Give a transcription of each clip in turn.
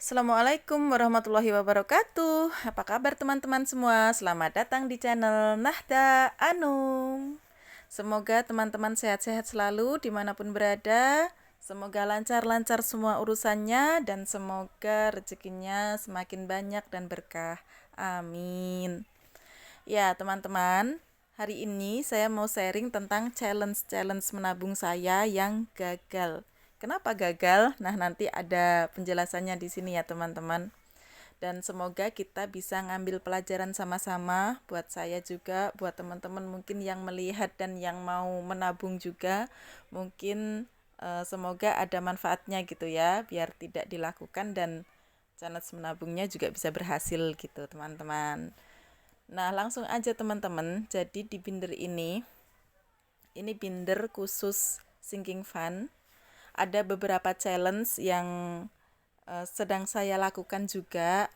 Assalamualaikum warahmatullahi wabarakatuh. Apa kabar teman-teman semua? Selamat datang di channel Nahda Anum. Semoga teman-teman sehat-sehat selalu dimanapun berada. Semoga lancar-lancar semua urusannya dan semoga rezekinya semakin banyak dan berkah. Amin. Ya teman-teman, hari ini saya mau sharing tentang challenge-challenge menabung saya yang gagal. Kenapa gagal? Nah, nanti ada penjelasannya di sini ya teman-teman. Dan semoga kita bisa ngambil pelajaran sama-sama, buat saya juga, buat teman-teman mungkin yang melihat dan yang mau menabung juga. Mungkin semoga ada manfaatnya gitu ya, biar tidak dilakukan dan challenge menabungnya juga bisa berhasil gitu teman-teman. Nah, langsung aja teman-teman. Jadi di binder ini binder khusus sinking fund. Ada beberapa challenge yang sedang saya lakukan juga.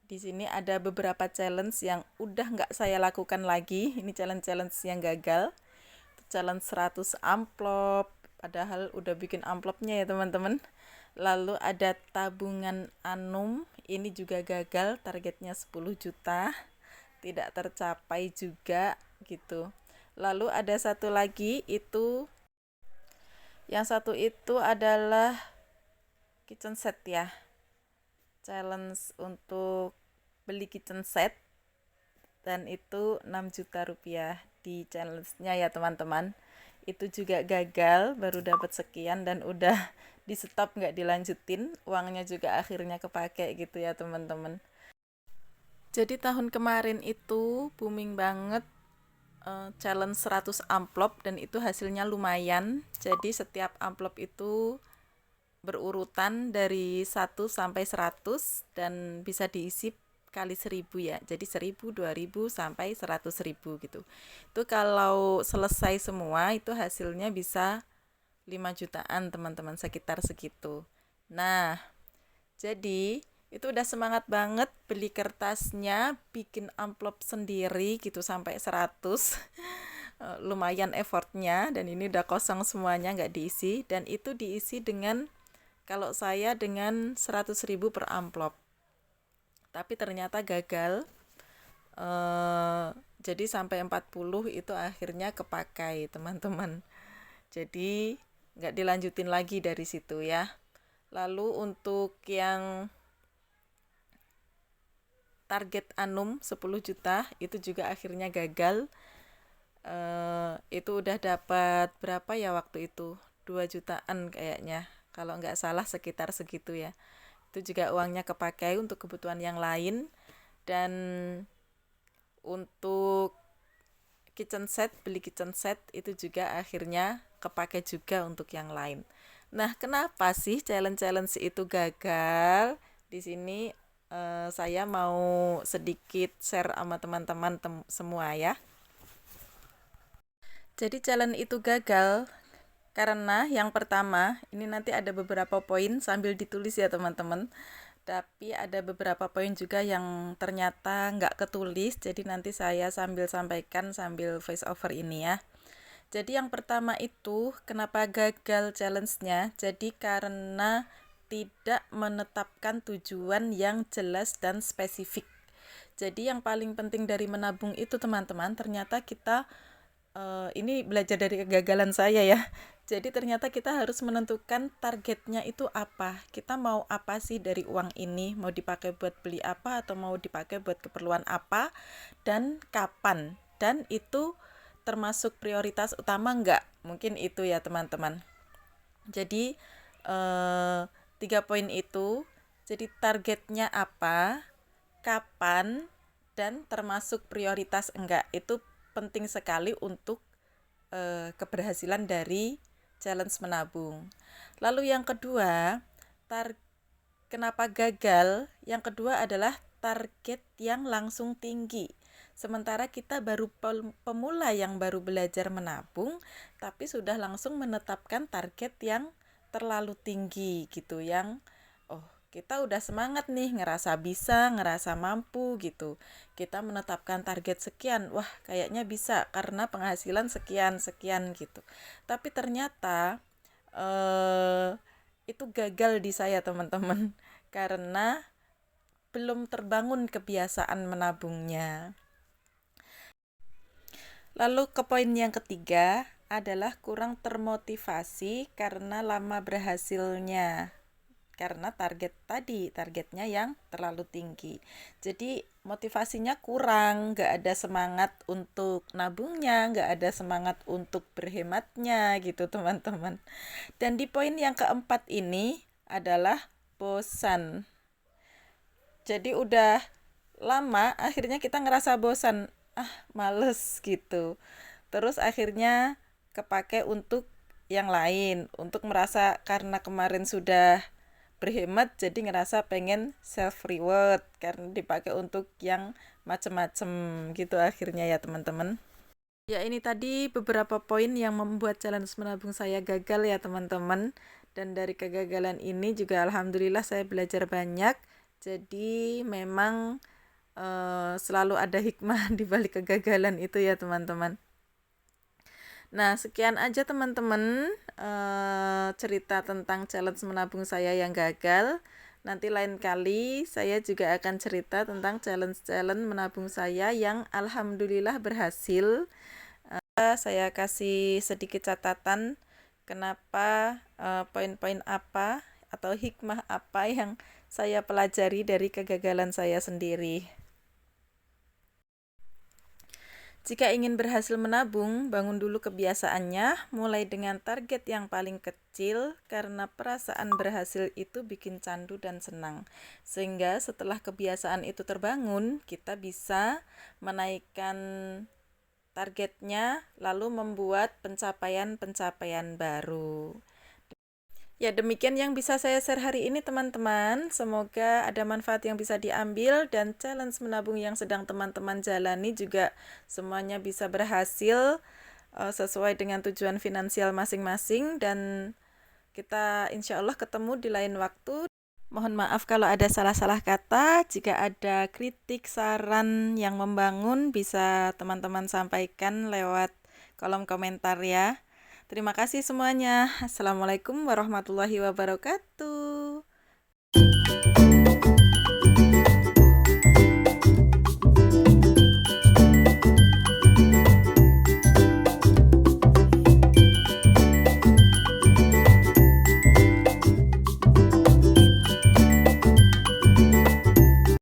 Di sini ada beberapa challenge yang udah nggak saya lakukan lagi. Ini challenge-challenge yang gagal. Challenge 100 amplop, padahal udah bikin amplopnya ya teman-teman. Lalu ada tabungan Anum, ini juga gagal, targetnya 10 juta. Tidak tercapai juga gitu. Lalu ada satu lagi itu, yang satu itu adalah kitchen set ya. Challenge untuk beli kitchen set dan itu 6 juta rupiah di challenge-nya ya teman-teman. Itu juga gagal, baru dapat sekian dan udah di stop nggak dilanjutin. Uangnya juga akhirnya kepake gitu ya teman-teman. Jadi tahun kemarin itu booming banget challenge 100 amplop dan itu hasilnya lumayan. Jadi setiap amplop itu berurutan dari 1 sampai 100 dan bisa diisi kali 1000 ya. Jadi 1000, 2000 sampai 100.000 gitu. Itu kalau selesai semua itu hasilnya bisa 5 jutaan teman-teman, sekitar segitu. Nah, jadi itu udah semangat banget beli kertasnya, bikin amplop sendiri gitu sampai 100. Lumayan effortnya dan ini udah kosong semuanya nggak diisi dan itu diisi dengan kalau saya dengan 100.000 per amplop. Tapi ternyata gagal. Eh, jadi sampai 40 itu akhirnya kepakai teman-teman. Jadi nggak dilanjutin lagi dari situ ya. Lalu untuk yang target Anum 10 juta itu juga akhirnya gagal. Itu udah dapat berapa ya waktu itu? 2 jutaan kayaknya. Kalau nggak salah sekitar segitu ya. Itu juga uangnya kepakai untuk kebutuhan yang lain. Dan untuk beli kitchen set itu juga akhirnya kepakai juga untuk yang lain. Nah, kenapa sih challenge-challenge itu gagal? Di sini saya mau sedikit share sama teman-teman semua ya. Jadi challenge itu gagal karena yang pertama, ini nanti ada beberapa poin sambil ditulis ya teman-teman. Tapi ada beberapa poin juga yang ternyata nggak ketulis, jadi nanti saya sambil sampaikan sambil voice over ini ya. Jadi yang pertama itu, kenapa gagal challenge-nya? Jadi karena tidak menetapkan tujuan yang jelas dan spesifik. Jadi yang paling penting dari menabung itu teman-teman, ternyata kita ini belajar dari kegagalan saya ya. Jadi ternyata kita harus menentukan targetnya itu apa. Kita mau apa sih dari uang ini? Mau dipakai buat beli apa atau mau dipakai buat keperluan apa dan kapan? Dan itu termasuk prioritas utama enggak? Mungkin itu ya teman-teman. Jadi 3 poin itu. Jadi targetnya apa? Kapan? Dan termasuk prioritas enggak? Itu penting sekali untuk keberhasilan dari challenge menabung. Lalu yang kedua, kenapa gagal? Yang kedua adalah target yang langsung tinggi. Sementara kita baru pemula yang baru belajar menabung, tapi sudah langsung menetapkan target yang terlalu tinggi gitu, yang kita udah semangat nih, ngerasa bisa, ngerasa mampu gitu. Kita menetapkan target sekian, wah kayaknya bisa karena penghasilan sekian-sekian gitu. Tapi ternyata itu gagal di saya teman-teman. karena belum terbangun kebiasaan menabungnya. Lalu ke poin yang ketiga adalah kurang termotivasi karena lama berhasilnya. Karena targetnya yang terlalu tinggi. Jadi motivasinya kurang, nggak ada semangat untuk nabungnya, nggak ada semangat untuk berhematnya gitu teman-teman. Dan di poin yang keempat ini adalah bosan. Jadi udah lama akhirnya kita ngerasa bosan, males gitu. Terus akhirnya kepake untuk yang lain, untuk merasa karena kemarin sudah berhemat jadi ngerasa pengen self reward karena dipakai untuk yang macem-macem gitu akhirnya ya teman-teman. Ya ini tadi beberapa poin yang membuat challenge menabung saya gagal ya teman-teman. Dan dari kegagalan ini juga alhamdulillah saya belajar banyak. Jadi memang selalu ada hikmah di balik kegagalan itu ya teman-teman. Nah, sekian aja teman-teman cerita tentang challenge menabung saya yang gagal. Nanti lain kali saya juga akan cerita tentang challenge-challenge menabung saya yang alhamdulillah berhasil. Saya kasih sedikit catatan kenapa poin-poin apa atau hikmah apa yang saya pelajari dari kegagalan saya sendiri. Jika ingin berhasil menabung, bangun dulu kebiasaannya, mulai dengan target yang paling kecil karena perasaan berhasil itu bikin candu dan senang. Sehingga setelah kebiasaan itu terbangun, kita bisa menaikkan targetnya lalu membuat pencapaian-pencapaian baru. Ya, demikian yang bisa saya share hari ini teman-teman. Semoga ada manfaat yang bisa diambil dan challenge menabung yang sedang teman-teman jalani juga semuanya bisa berhasil sesuai dengan tujuan finansial masing-masing dan kita insya Allah ketemu di lain waktu. Mohon maaf kalau ada salah-salah kata. Jika ada kritik, saran yang membangun bisa teman-teman sampaikan lewat kolom komentar ya. Terima kasih semuanya. Assalamualaikum warahmatullahi wabarakatuh.